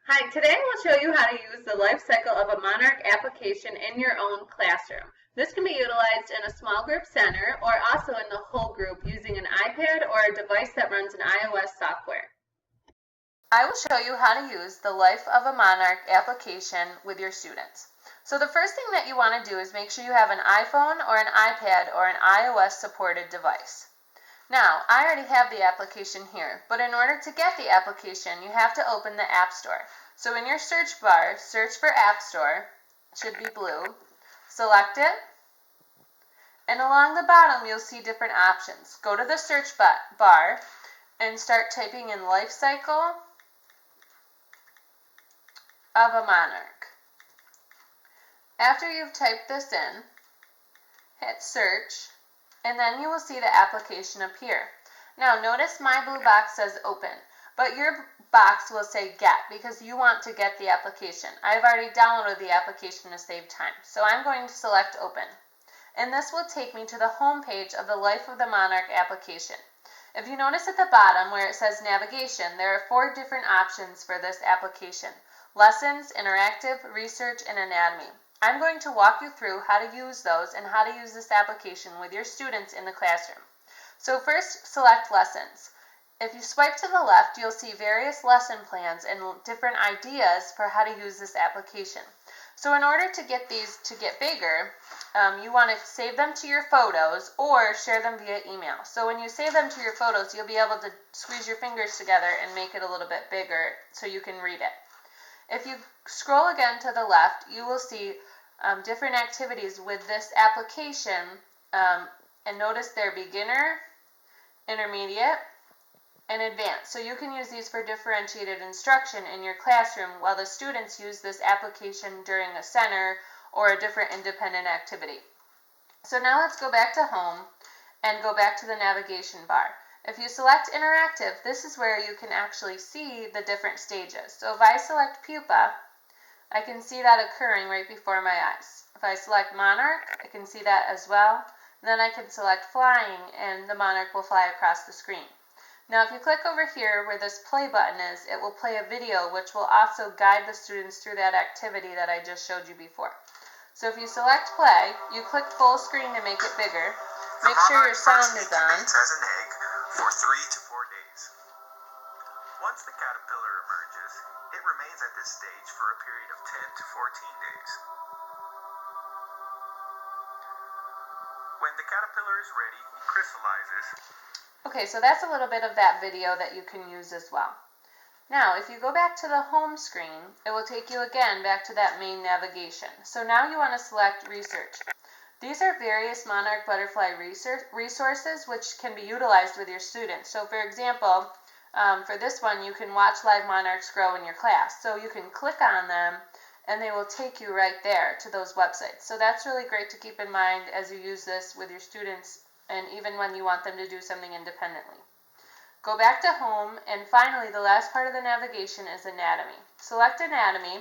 Hi, today I will show you how to use the life cycle of a Monarch application in your own classroom. This can be utilized in a small group center or also in the whole group using an iPad or a device that runs an iOS software. I will show you how to use the Life of a Monarch application with your students. So the first thing that you want to do is make sure you have an iPhone or an iPad or an iOS supported device. Now, I already have the application here, but in order to get the application, you have to open the App Store. So in your search bar, search for App Store, it should be blue, select it, and along the bottom you'll see different options. Go to the search bar and start typing in Life Cycle of a Monarch. After you've typed this in, hit search, and then you will see the application appear. Now notice my blue box says open, but your box will say get because you want to get the application. I've already downloaded the application to save time, so I'm going to select open. And this will take me to the home page of the Life of the Monarch application. If you notice at the bottom where it says navigation, there are 4 different options for this application: lessons, interactive, research, and anatomy. I'm going to walk you through how to use those and how to use this application with your students in the classroom. So first, select lessons. If you swipe to the left, you'll see various lesson plans and different ideas for how to use this application. So in order to get these to get bigger, you want to save them to your photos or share them via email. So when you save them to your photos, you'll be able to squeeze your fingers together and make it a little bit bigger so you can read it. If you scroll again to the left, you will see different activities with this application, and notice they're beginner, intermediate, and advanced. So you can use these for differentiated instruction in your classroom while the students use this application during a center or a different independent activity. So now let's go back to home and go back to the navigation bar. If you select interactive, this is where you can actually see the different stages. So if I select pupa, I can see that occurring right before my eyes. If I select monarch, I can see that as well. And then I can select flying and the monarch will fly across the screen. Now if you click over here where this play button is, it will play a video which will also guide the students through that activity that I just showed you before. So if you select play, you click full screen to make it bigger. Make sure your sound is on. As an egg for 3 to 4 days. Once the caterpillar emerges, it remains at this stage for a period of 10 to 14 days. When the caterpillar is ready, it crystallizes. Okay, so that's a little bit of that video that you can use as well. Now, if you go back to the home screen, it will take you again back to that main navigation. So now you want to select research. These are various monarch butterfly resources which can be utilized with your students. So for example, for this one, you can watch live monarchs grow in your class. So you can click on them and they will take you right there to those websites. So that's really great to keep in mind as you use this with your students and even when you want them to do something independently. Go back to home, and finally the last part of the navigation is anatomy. Select anatomy,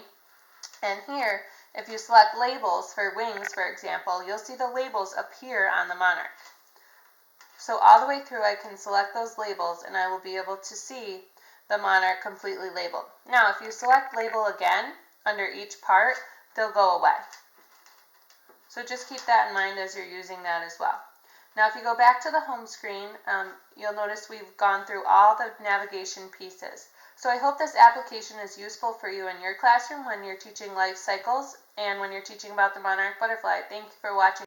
and here if you select labels for wings, for example, you'll see the labels appear on the monarch. So all the way through I can select those labels and I will be able to see the monarch completely labeled. Now if you select label again under each part, they'll go away. So just keep that in mind as you're using that as well. Now if you go back to the home screen, you'll notice we've gone through all the navigation pieces. So I hope this application is useful for you in your classroom when you're teaching life cycles and when you're teaching about the monarch butterfly. Thank you for watching.